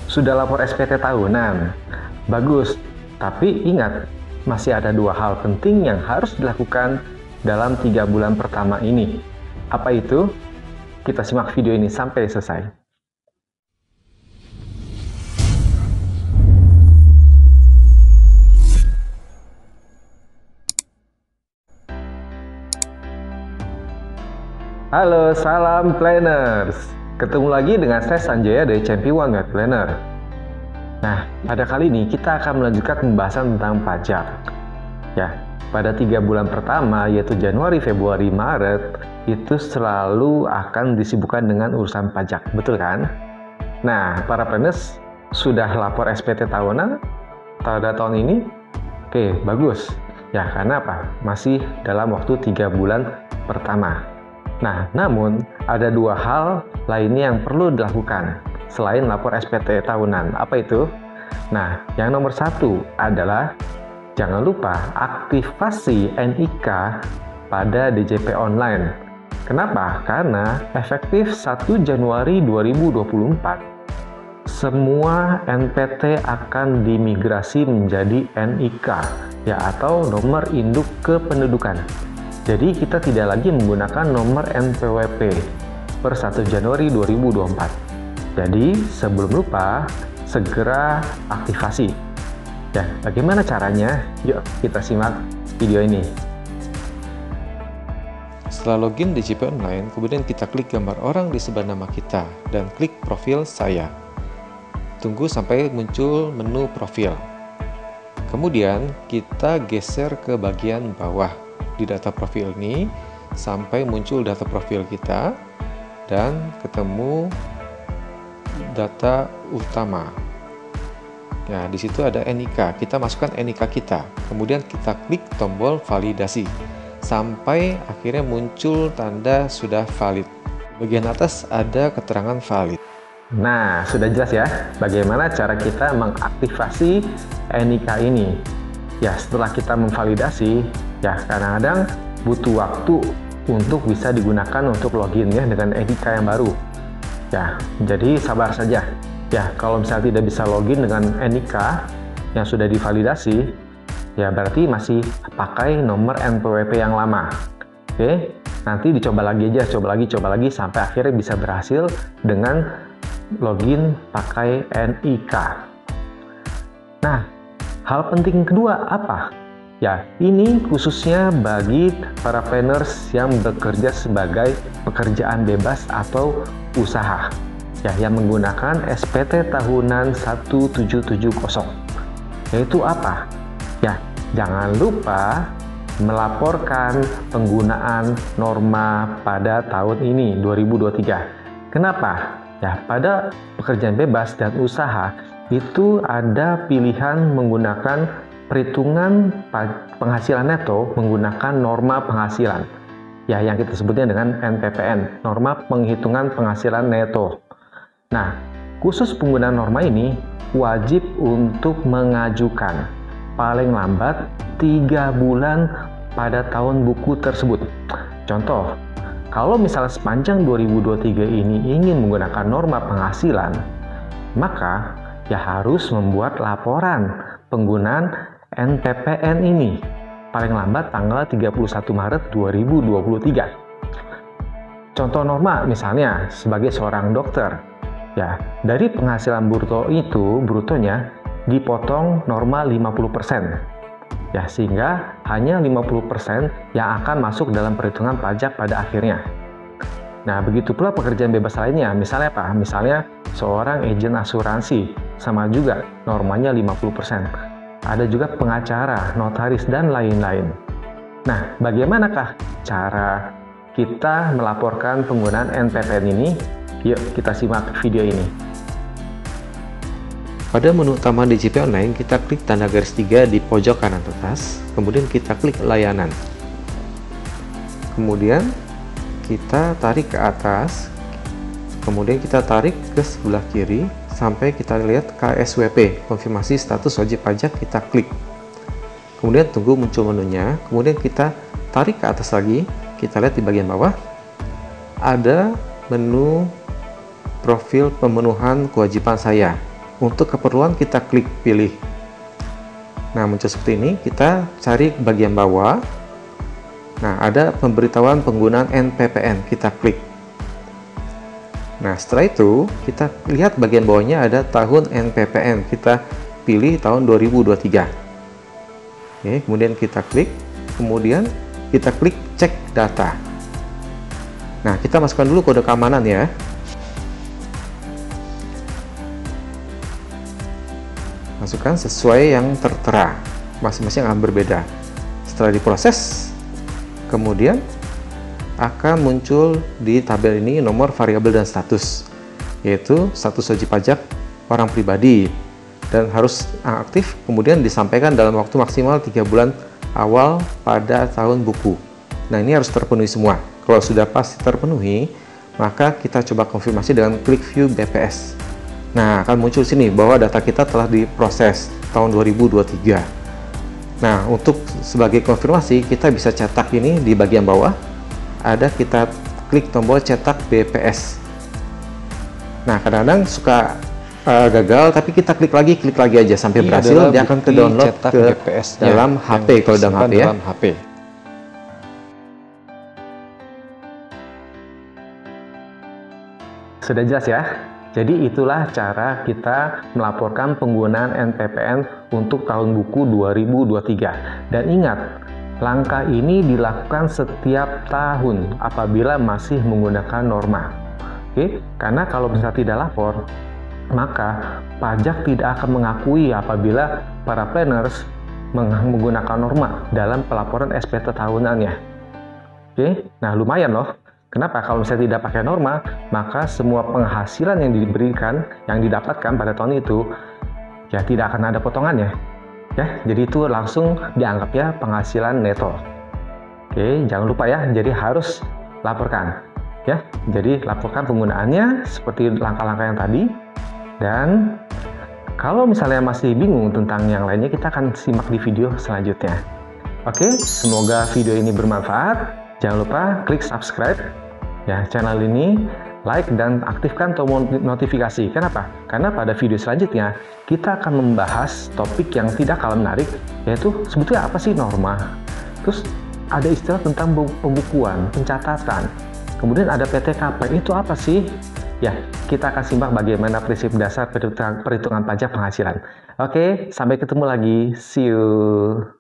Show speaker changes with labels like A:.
A: Sudah lapor SPT tahunan? Bagus, tapi ingat, masih ada dua hal penting yang harus dilakukan dalam 3 bulan pertama ini. Apa itu? Kita simak video ini sampai selesai. Halo, salam planners. Ketemu lagi dengan saya Sanjaya dari Champion Web Planner. Nah, pada kali ini kita akan melanjutkan pembahasan tentang pajak. Ya, pada 3 bulan pertama yaitu Januari, Februari, Maret itu selalu akan disibukkan dengan urusan pajak, betul kan? Nah, para planners sudah lapor SPT tahunan pada tahun ini? Oke, bagus. Ya, karena apa? Masih dalam waktu 3 bulan pertama. Nah, namun ada dua hal lainnya yang perlu dilakukan selain lapor SPT tahunan. Apa itu? Nah, yang nomor satu adalah jangan lupa aktivasi NIK pada DJP online. Kenapa? Karena efektif 1 Januari 2024, semua NPT akan dimigrasi menjadi NIK, ya atau nomor induk kependudukan. Jadi kita tidak lagi menggunakan nomor NPWP per 1 Januari 2024. Jadi sebelum lupa, segera aktivasi. Ya, bagaimana caranya? Yuk kita simak video ini.
B: Setelah login di DJP Online, kemudian kita klik gambar orang di sebelah nama kita dan klik profil saya. Tunggu sampai muncul menu profil. Kemudian kita geser ke bagian bawah di data profil ini sampai muncul data profil kita dan ketemu data utama. Nah, di situ ada NIK. Kita masukkan NIK kita. Kemudian kita klik tombol validasi sampai akhirnya muncul tanda sudah valid. Bagian atas ada keterangan valid.
A: Nah, sudah jelas ya bagaimana cara kita mengaktifasi NIK ini. Ya, setelah kita memvalidasi, ya kadang-kadang butuh waktu untuk bisa digunakan untuk login ya dengan NIK yang baru. Ya, jadi sabar saja. Ya, kalau misalnya tidak bisa login dengan NIK yang sudah divalidasi, ya berarti masih pakai nomor NPWP yang lama. Oke, nanti dicoba lagi aja, coba lagi sampai akhirnya bisa berhasil dengan login pakai NIK. Nah, hal penting kedua apa? Ya, ini khususnya bagi para planners yang bekerja sebagai pekerjaan bebas atau usaha, ya, yang menggunakan SPT tahunan 1770. Yaitu apa? Ya, jangan lupa melaporkan penggunaan norma pada tahun ini 2023. Kenapa? Ya, pada pekerjaan bebas dan usaha itu ada pilihan menggunakan perhitungan penghasilan neto menggunakan norma penghasilan, ya yang kita sebutnya dengan NPPN, norma penghitungan penghasilan neto. Nah, khusus penggunaan norma ini wajib untuk mengajukan paling lambat 3 bulan pada tahun buku tersebut. Contoh, kalau misalnya sepanjang 2023 ini ingin menggunakan norma penghasilan, maka ya harus membuat laporan penggunaan NPPN ini paling lambat tanggal 31 Maret 2023. Contoh norma misalnya sebagai seorang dokter, ya dari penghasilan bruto itu brutonya dipotong norma 50%, ya sehingga hanya 50% yang akan masuk dalam perhitungan pajak pada akhirnya. Nah, begitu pula pekerjaan bebas lainnya, misalnya apa? Misalnya seorang agen asuransi, sama juga normanya 50%. Ada juga pengacara, notaris, dan lain-lain. Nah, bagaimanakah cara kita melaporkan penggunaan NPPN ini? Yuk kita simak video ini.
B: Pada menu utama DJP Online, kita klik tanda garis 3 di pojok kanan atas, kemudian kita klik layanan. Kemudian kita tarik ke atas, kemudian kita tarik ke sebelah kiri sampai kita lihat KSWP, konfirmasi status wajib pajak, kita klik. Kemudian tunggu muncul menunya, kemudian kita tarik ke atas lagi, kita lihat di bagian bawah ada menu profil pemenuhan kewajiban saya. Untuk keperluan kita klik pilih. Nah, muncul seperti ini. Kita cari bagian bawah. Nah, ada pemberitahuan penggunaan NPPN. Kita klik. Nah, setelah itu kita lihat bagian bawahnya ada tahun NPPN. Kita pilih tahun 2023. Oke, kemudian kita klik. Kemudian kita klik cek data. Nah, kita masukkan dulu kode keamanan ya. Masukkan sesuai yang tertera. Masing-masing akan berbeda. Setelah diproses, kemudian akan muncul di tabel ini nomor variabel dan status, yaitu status wajib pajak orang pribadi dan harus aktif, kemudian disampaikan dalam waktu maksimal 3 bulan awal pada tahun buku. Nah, ini harus terpenuhi semua. Kalau sudah pasti terpenuhi, maka kita coba konfirmasi dengan klik view BPS. Nah, akan muncul sini bahwa data kita telah diproses tahun 2023. Nah, untuk sebagai konfirmasi, kita bisa cetak ini di bagian bawah. Ada kita klik tombol cetak BPS. Nah, kadang-kadang suka gagal, tapi kita klik lagi aja sampai
A: Ini
B: berhasil. Dia akan ke download ke dalam HP kalau dalam HP ya.
A: Sudah jelas ya? Jadi itulah cara kita melaporkan penggunaan NPPN untuk tahun buku 2023. Dan ingat, langkah ini dilakukan setiap tahun apabila masih menggunakan norma. Oke, karena kalau misalnya tidak lapor, maka pajak tidak akan mengakui apabila para planners menggunakan norma dalam pelaporan SPT tahunannya. Oke, nah lumayan loh. Kenapa? Kalau misalnya tidak pakai norma, maka semua penghasilan yang diberikan, yang didapatkan pada tahun itu, ya tidak akan ada potongannya. Ya, jadi itu langsung dianggap ya penghasilan neto. Oke, jangan lupa ya, jadi harus laporkan. Ya, jadi laporkan penggunaannya seperti langkah-langkah yang tadi. Dan kalau misalnya masih bingung tentang yang lainnya, kita akan simak di video selanjutnya. Oke, semoga video ini bermanfaat. Jangan lupa klik subscribe ya channel ini, like dan aktifkan tombol notifikasi. Kenapa? Karena pada video selanjutnya kita akan membahas topik yang tidak kalah menarik, yaitu sebetulnya apa sih norma. Terus ada istilah tentang pembukuan, pencatatan. Kemudian ada PTKP, itu apa sih? Ya, kita akan simak bagaimana prinsip dasar perhitungan pajak penghasilan. Oke, sampai ketemu lagi. See you.